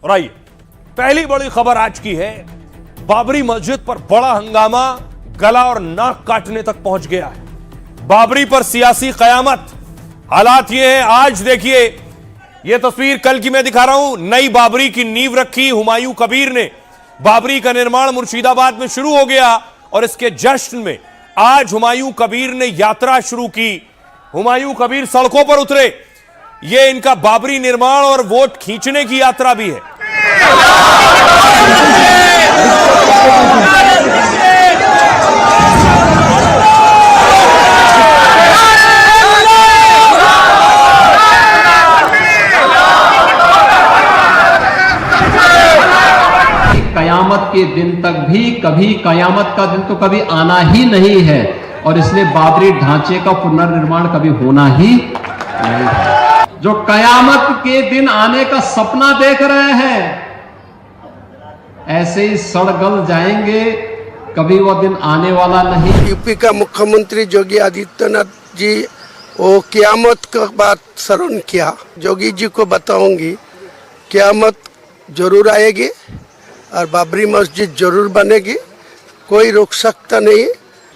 और आइए पहली बड़ी खबर आज की है, बाबरी मस्जिद पर बड़ा हंगामा गला और नाक काटने तक पहुंच गया है। बाबरी पर सियासी कयामत। हालात ये है, आज देखिए ये तस्वीर कल की मैं दिखा रहा हूं। नई बाबरी की नींव रखी हुमायूं कबीर ने। बाबरी का निर्माण मुर्शिदाबाद में शुरू हो गया और इसके जश्न में आज हुमायूं कबीर ने यात्रा शुरू की। हुमायूं कबीर सड़कों पर उतरे। ये इनका बाबरी निर्माण और वोट खींचने की यात्रा भी है। कयामत के दिन तक भी कभी कयामत का दिन तो कभी आना ही नहीं है और इसलिए बाबरी ढांचे का पुनर्निर्माण कभी होना ही नहीं है। जो कयामत के दिन आने का सपना देख रहे हैं ऐसे ही सड़ गल जाएंगे, कभी वह दिन आने वाला नहीं। यूपी का मुख्यमंत्री योगी आदित्यनाथ जी वो क़यामत का बात श्रवण किया। योगी जी को बताऊंगी क़यामत जरूर आएगी और बाबरी मस्जिद जरूर बनेगी। कोई रोक सकता नहीं,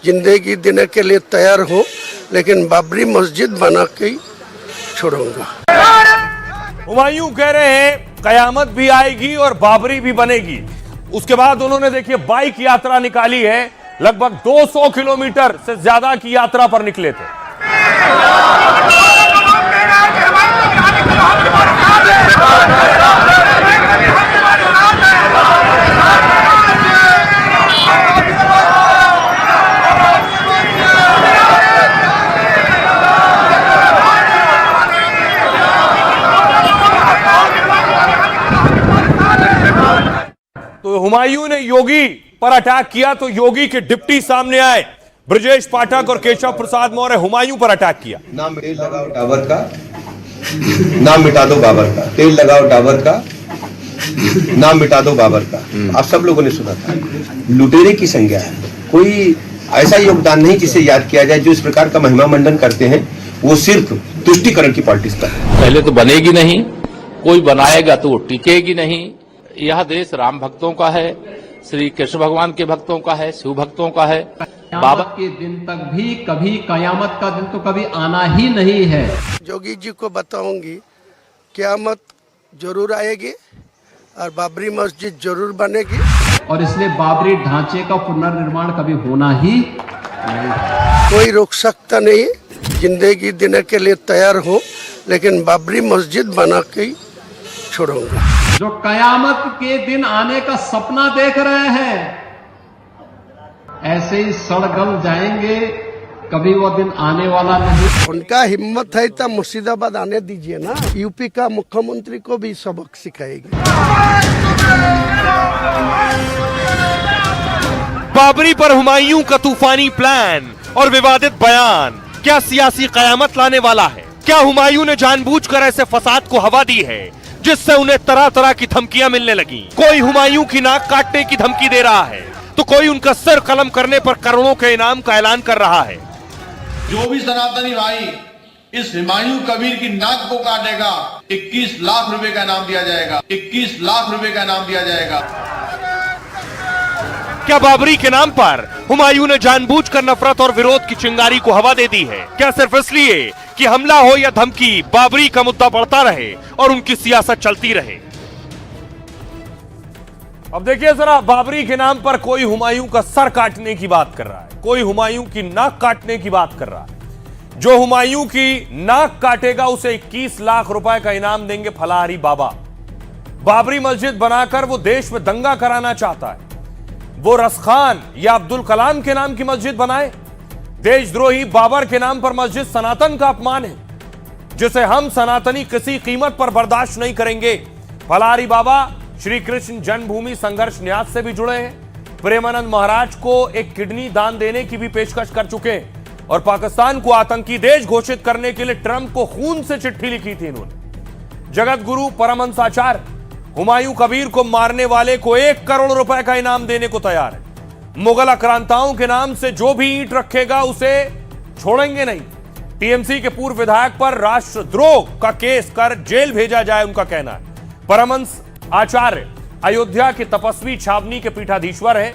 जिंदगी देने के लिए तैयार हो, लेकिन बाबरी मस्जिद बना के ही छोड़ूंगा। हुमायूं कह रहे हैं कयामत भी आएगी और बाबरी भी बनेगी। उसके बाद उन्होंने देखिए बाइक यात्रा निकाली है। लगभग 200 किलोमीटर से ज्यादा की यात्रा पर निकले थे। तो हुमायूं ने योगी पर अटैक किया तो योगी के डिप्टी सामने आए, ब्रजेश पाठक और केशव प्रसाद मौर्य। हुमायूं पर अटैक किया। नाम तेल लगाओ टावर का, नाम मिटा दो बाबर का। तेल लगाओ टावर का, नाम मिटा दो बाबर का। आप सब लोगों ने सुना था। लुटेरे की संज्ञा है। कोई ऐसा योगदान नहीं जिसे याद किया जाए। जो इस प्रकार का महिमा मंडन करते हैं वो सिर्फ तुष्टिकरण की पॉलिटिक्स का है। पहले तो बनेगी नहीं, कोई बनाएगा तो वो टिकेगी नहीं। यह देश राम भक्तों का है, श्री कृष्ण भगवान के भक्तों का है, शिव भक्तों का है। बाबा के दिन तक भी कभी कयामत का दिन तो कभी आना ही नहीं है। योगी जी को बताऊंगी क़यामत जरूर आएगी और बाबरी मस्जिद जरूर बनेगी और इसलिए बाबरी ढांचे का पुनर्निर्माण कभी होना ही नहीं है। कोई रोक सकता नहीं, जिंदगी देने के लिए तैयार हो, लेकिन बाबरी मस्जिद बना के ही छोड़ूंगा। जो कयामत के दिन आने का सपना देख रहे हैं ऐसे ही सड़ गल जाएंगे, कभी वह दिन आने वाला नहीं। उनका हिम्मत है तो मुर्शिदाबाद आने दीजिए ना। यूपी का मुख्यमंत्री को भी सबक सिखाएगी। बाबरी पर हुमायूं का तूफानी प्लान और विवादित बयान क्या सियासी कयामत लाने वाला है? क्या हुमायूं ने जानबूझकर ऐसे फसाद को हवा दी है जिससे उन्हें तरह तरह की धमकियां मिलने लगी? कोई हुमायूं की नाक काटने की धमकी दे रहा है तो कोई उनका सर कलम करने पर करोड़ों के इनाम का ऐलान कर रहा है। जो भी सनातनी भाई इस हुमायूं कबीर की नाक को काटेगा 21 लाख रुपए का इनाम दिया जाएगा। 21 लाख रुपए का इनाम दिया जाएगा। क्या बाबरी के नाम पर हुमायूं ने जानबूझकर नफरत और विरोध की चिंगारी को हवा दे दी है? क्या सिर्फ इसलिए कि हमला हो या धमकी, बाबरी का मुद्दा बढ़ता रहे और उनकी सियासत चलती रहे? अब देखिए जरा, बाबरी के नाम पर कोई हुमायूं का सर काटने की बात कर रहा है, कोई हुमायूं की नाक काटने की बात कर रहा है। जो हुमायूं की नाक काटेगा उसे 21 लाख रुपए का इनाम देंगे फलाहारी बाबा। बाबरी मस्जिद बनाकर वो देश में दंगा कराना चाहता है। वो रसखान या अब्दुल कलाम के नाम की मस्जिद बनाए। देशद्रोही बाबर के नाम पर मस्जिद सनातन का अपमान है, जिसे हम सनातनी किसी कीमत पर बर्दाश्त नहीं करेंगे। फलाहारी बाबा श्री कृष्ण जन्मभूमि संघर्ष न्यास से भी जुड़े हैं। प्रेमानंद महाराज को एक किडनी दान देने की भी पेशकश कर चुके हैं और पाकिस्तान को आतंकी देश घोषित करने के लिए ट्रंप को खून से चिट्ठी लिखी थी इन्होंने। जगत गुरु परमहंसाचार्य हुमायूं कबीर को मारने वाले को 1 करोड़ रुपए का इनाम देने को तैयार है। मुगल आक्रांताओं के नाम से जो भी ईंट रखेगा उसे छोड़ेंगे नहीं। टीएमसी के पूर्व विधायक पर राष्ट्रद्रोह का केस कर जेल भेजा जाए, उनका कहना है। परमहंस आचार्य अयोध्या के तपस्वी छावनी के पीठाधीश्वर हैं,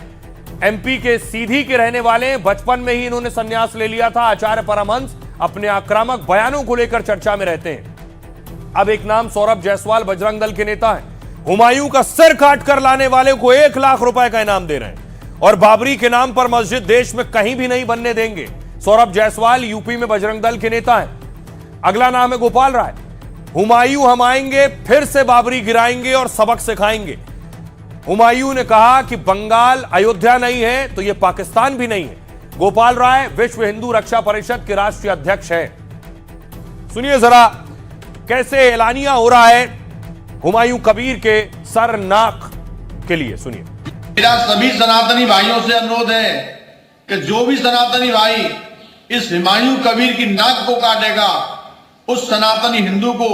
एमपी के सीधी के रहने वाले हैं। बचपन में ही इन्होंने संन्यास ले लिया था। आचार्य परमहंस अपने आक्रामक बयानों को लेकर चर्चा में रहते हैं। अब एक नाम सौरभ जायसवाल बजरंग दल के नेता हैं। हुमायूं का सिर काट कर लाने वाले को 1 लाख रुपए का इनाम दे रहे हैं और बाबरी के नाम पर मस्जिद देश में कहीं भी नहीं बनने देंगे। सौरभ जायसवाल यूपी में बजरंग दल के नेता हैं। अगला नाम है गोपाल राय। हुमायूं हम आएंगे, फिर से बाबरी गिराएंगे और सबक सिखाएंगे। हुमायूं ने कहा कि बंगाल अयोध्या नहीं है तो यह पाकिस्तान भी नहीं है। गोपाल राय विश्व हिंदू रक्षा परिषद के राष्ट्रीय अध्यक्ष हैं। सुनिए जरा कैसे ऐलानिया हो रहा है हुमायूं कबीर के सर नाक के लिए। सुनिए। मेरा सभी सनातनी भाइयों से अनुरोध है कि जो भी सनातनी भाई इस हुमायूं कबीर की नाक को काटेगा, उस सनातनी हिंदू को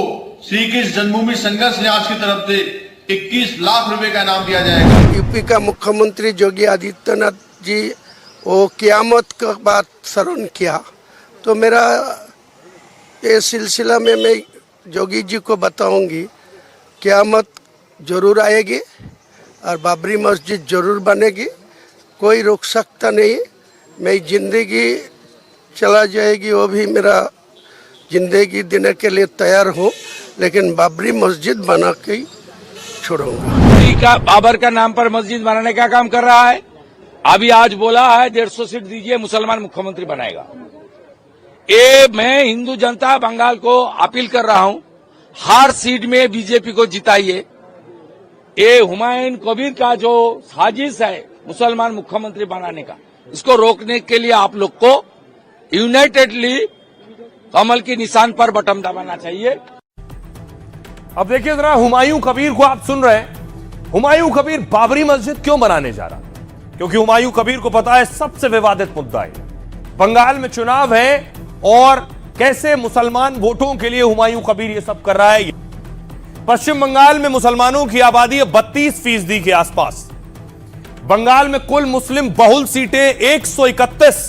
श्री कृष्ण जन्मभूमि संघर्ष न्यास की तरफ से 21 लाख रुपए का इनाम दिया जाएगा। यूपी का मुख्यमंत्री योगी आदित्यनाथ जी वो क़यामत का बात श्रवण किया, तो मेरा ये सिलसिला में मैं योगी जी को बताऊंगी, क़यामत जरूर आएगी और बाबरी मस्जिद जरूर बनेगी। कोई रोक सकता नहीं। मेरी जिंदगी चला जाएगी, वो भी मेरा जिंदगी देने के लिए तैयार हूँ, लेकिन बाबरी मस्जिद बना के ही छोड़ूंगा। का बाबर का नाम पर मस्जिद बनाने का काम कर रहा है। अभी आज बोला है 150 सीट दीजिए, मुसलमान मुख्यमंत्री बनाएगा। ये मैं हिंदू जनता बंगाल को अपील कर रहा हूं, हर सीट में बीजेपी को जिताइए। ये हुमायूं कबीर का जो साजिश है मुसलमान मुख्यमंत्री बनाने का, इसको रोकने के लिए आप लोग को यूनाइटेडली कमल की निशान पर बटन दबाना चाहिए। अब देखिए जरा हुमायूं कबीर को आप सुन रहे हैं। हुमायूं कबीर बाबरी मस्जिद क्यों बनाने जा रहा है? क्योंकि हुमायूं कबीर को पता है सबसे विवादित मुद्दा है बंगाल में चुनाव है और कैसे मुसलमान वोटों के लिए हुमायूं कबीर ये सब कर रहा है। पश्चिम बंगाल में मुसलमानों की आबादी है 32% के आसपास। बंगाल में कुल मुस्लिम बहुल सीटें 131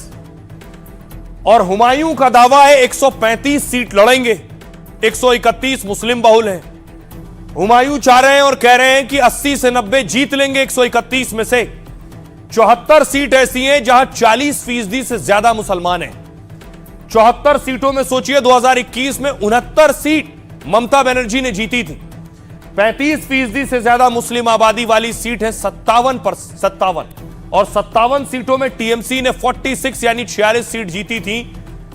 और हुमायूं का दावा है 135 सीट लड़ेंगे। 131 मुस्लिम बहुल हैं। हुमायूं चाह रहे हैं और कह रहे हैं कि 80 से 90 जीत लेंगे 131 में से। 74 सीट ऐसी हैं जहां 40% से ज्यादा मुसलमान हैं। 74 सीटों में सोचिए 2021 में 69 सीट ममता बनर्जी ने जीती थी। 35% से ज्यादा मुस्लिम आबादी वाली सीट है 57 और 57 सीटों में टीएमसी ने 46 यानी 46 सीट जीती थी।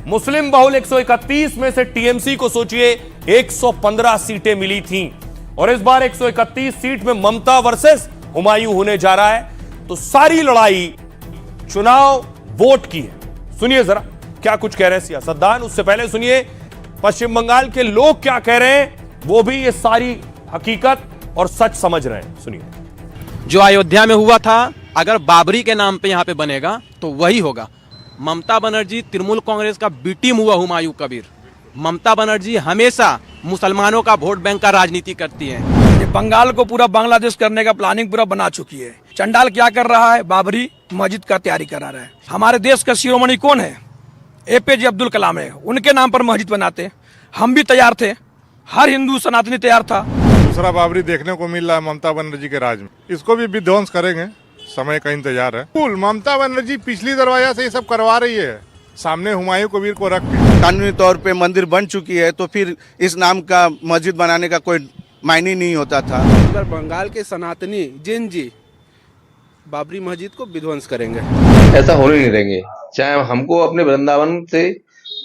मुस्लिम बहुल 131 में से टीएमसी को सोचिए 115 सीटें मिली थीं और इस बार 131 सीट में ममता वर्सेस हुमायूं होने जा रहा है। तो सारी लड़ाई चुनाव वोट की है। सुनिए जरा क्या कुछ कह रहे हैं सियासतदान। उससे पहले सुनिए पश्चिम बंगाल के लोग क्या कह रहे हैं, वो भी ये सारी हकीकत और सच समझ रहे हैं। सुनिए। जो अयोध्या में हुआ था, अगर बाबरी के नाम पे यहाँ पे बनेगा तो वही होगा। ममता बनर्जी तृणमूल कांग्रेस का बी टीम हुआ हुमायूं कबीर। ममता बनर्जी हमेशा मुसलमानों का वोट बैंक का राजनीति करती है। बंगाल को पूरा बांग्लादेश करने का प्लानिंग पूरा बना चुकी है। चंडाल क्या कर रहा है? बाबरी मस्जिद का तैयारी करा रहा है। हमारे देश का शिरोमणि कौन है? APJ अब्दुल कलाम है। उनके नाम पर मस्जिद बनाते हम भी तैयार थे, हर हिंदू सनातनी तैयार था। दूसरा बाबरी देखने को मिल रहा है ममता बनर्जी के राज में। इसको भी विध्वंस करेंगे, समय का इंतजार है। कुल ममता बनर्जी पिछली दरवाजा से ये सब करवा रही है, सामने हुमायूं कबीर को रख के। कानूनी तौर पे मंदिर बन चुकी है तो फिर इस नाम का मस्जिद बनाने का कोई मायने नहीं होता था। अगर बंगाल के सनातनी जिन जी बाबरी मस्जिद को विध्वंस करेंगे, ऐसा होने नहीं देंगे। चाहे हमको अपने वृंदावन से,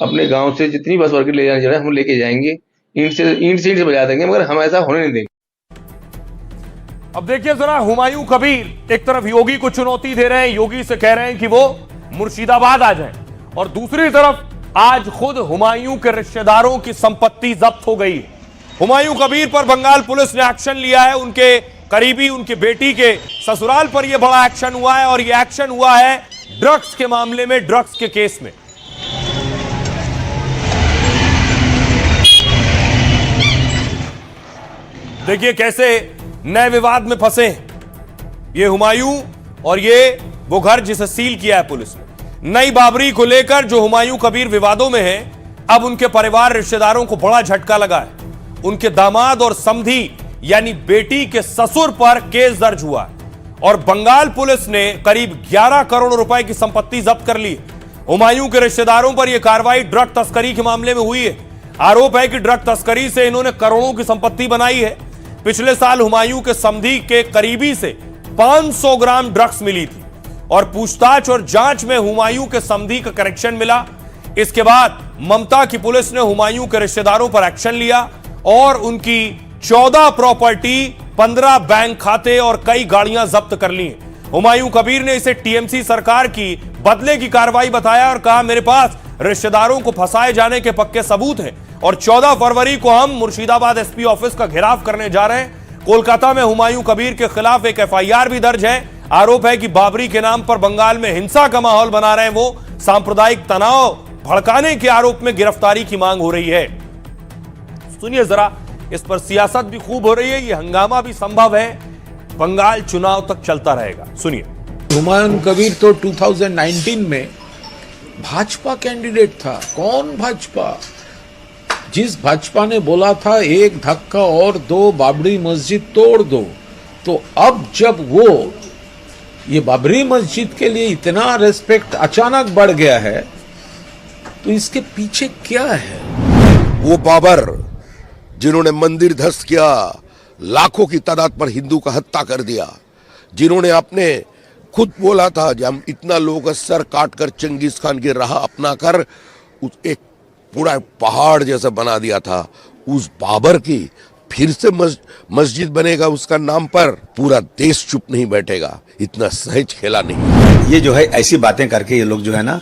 अपने गांव से जितनी बस वर्ग ले जाने चाहिए हम लेके जाएंगे, ईंट से बजा देंगे, मगर हम ऐसा होने नहीं देंगे। अब देखिए जरा हुमायूं कबीर एक तरफ योगी को चुनौती दे रहे हैं, योगी से कह रहे हैं कि वो मुर्शिदाबाद आ जाएं, और दूसरी तरफ आज खुद हुमायूं के रिश्तेदारों की संपत्ति जब्त हो गई। हुमायूं कबीर पर बंगाल पुलिस ने एक्शन लिया है। उनके करीबी, उनकी बेटी के ससुराल पर यह बड़ा एक्शन हुआ है और यह एक्शन हुआ है ड्रग्स के मामले में, ड्रग्स के केस में। देखिए कैसे नए विवाद में फंसे ये हुमायूं और ये वो घर जिसे सील किया है पुलिस ने। नई बाबरी को लेकर जो हुमायूं कबीर विवादों में है, अब उनके परिवार रिश्तेदारों को बड़ा झटका लगा है। उनके दामाद और समधी यानी बेटी के ससुर पर केस दर्ज हुआ है और बंगाल पुलिस ने करीब 11 करोड़ रुपए की संपत्ति जब्त कर ली है। हुमायूं के रिश्तेदारों पर यह कार्रवाई ड्रग तस्करी के मामले में हुई है। आरोप है कि ड्रग तस्करी से इन्होंने करोड़ों की संपत्ति बनाई है। पिछले साल हुमायूं के समधी के करीबी से 500 ग्राम ड्रग्स मिली थी और पूछताछ और जांच में हुमायूं के समधी का कनेक्शन मिला। इसके बाद ममता की पुलिस ने हुमायूं के रिश्तेदारों पर एक्शन लिया और उनकी 14 प्रॉपर्टी, 15 बैंक खाते और कई गाड़ियां जब्त कर ली। हुमायूं कबीर ने इसे टीएमसी सरकार की बदले की कार्रवाई बताया और कहा, मेरे पास रिश्तेदारों को फंसाए जाने के पक्के सबूत हैं और 14 फरवरी को हम मुर्शिदाबाद एसपी ऑफिस का घेराव करने जा रहे हैं। कोलकाता में हुमायूं कबीर के खिलाफ एक एफआईआर भी दर्ज है। आरोप है कि बाबरी के नाम पर बंगाल में हिंसा का माहौल बना रहे हैं वो। सांप्रदायिक तनाव भड़काने के आरोप में गिरफ्तारी की मांग हो रही है। सुनिए जरा, इस पर सियासत भी खूब हो रही है, ये हंगामा भी संभव है, बंगाल चुनाव तक चलता रहेगा। सुनिए। हुमायूं कबीर तो 2019 में भाजपा कैंडिडेट था। कौन भाजपा? जिस भाजपा ने बोला था एक धक्का और दो, बाबरी मस्जिद तोड़ दो, तो अब जब वो ये बाबरी मस्जिद के लिए इतना रेस्पेक्ट अचानक बढ़ गया है, तो इसके पीछे क्या है? वो बाबर जिन्होंने मंदिर ध्वस्त किया, लाखों की तादाद पर हिंदू का हत्या कर दिया, जिन्होंने अपने खुद बोला था कि हम इतना लोगों का सर काट कर चंगेज खान की राह अपना कर एक पूरा पहाड़ जैसा बना दिया था, उस बाबर की फिर से मस्जिद बनेगा उसका नाम पर, पूरा देश चुप नहीं बैठेगा। इतना सहज खेला नहीं। ये जो है ऐसी बातें करके ये लोग जो है ना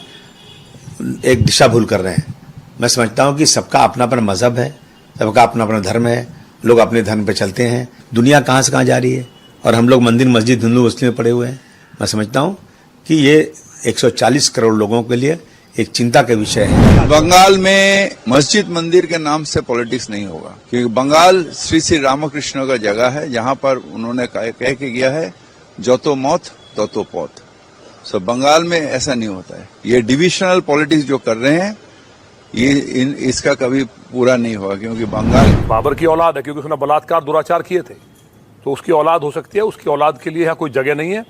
एक दिशा भूल कर रहे हैं। मैं समझता हूँ कि सबका अपना अपना मजहब है, सबका अपना अपना धर्म है, लोग अपने धर्म पे चलते हैं। दुनिया कहाँ से कहाँ जा रही है और हम लोग मंदिर मस्जिद हिंदू मुस्लिम में पड़े हुए हैं। मैं समझता हूँ कि ये 140 करोड़ लोगों के लिए एक चिंता के विषय है। बंगाल में मस्जिद मंदिर के नाम से पॉलिटिक्स नहीं होगा, क्योंकि बंगाल श्री श्री रामकृष्ण का जगह है, जहाँ पर उन्होंने कह के गया है जो तो मौत तो पौत। सो बंगाल में ऐसा नहीं होता है। ये डिविजनल पॉलिटिक्स जो कर रहे हैं ये इसका कभी पूरा नहीं होगा, क्योंकि बंगाल बाबर की औलाद है, क्योंकि उसने बलात्कार दुराचार किए थे, तो उसकी औलाद हो सकती है। उसकी औलाद के लिए यहाँ कोई जगह नहीं है।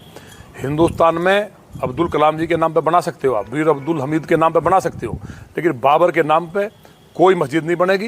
हिंदुस्तान में अब्दुल कलाम जी के नाम पे बना सकते हो आप, वीर अब्दुल हमीद के नाम पे बना सकते हो, लेकिन बाबर के नाम पे कोई मस्जिद नहीं बनेगी।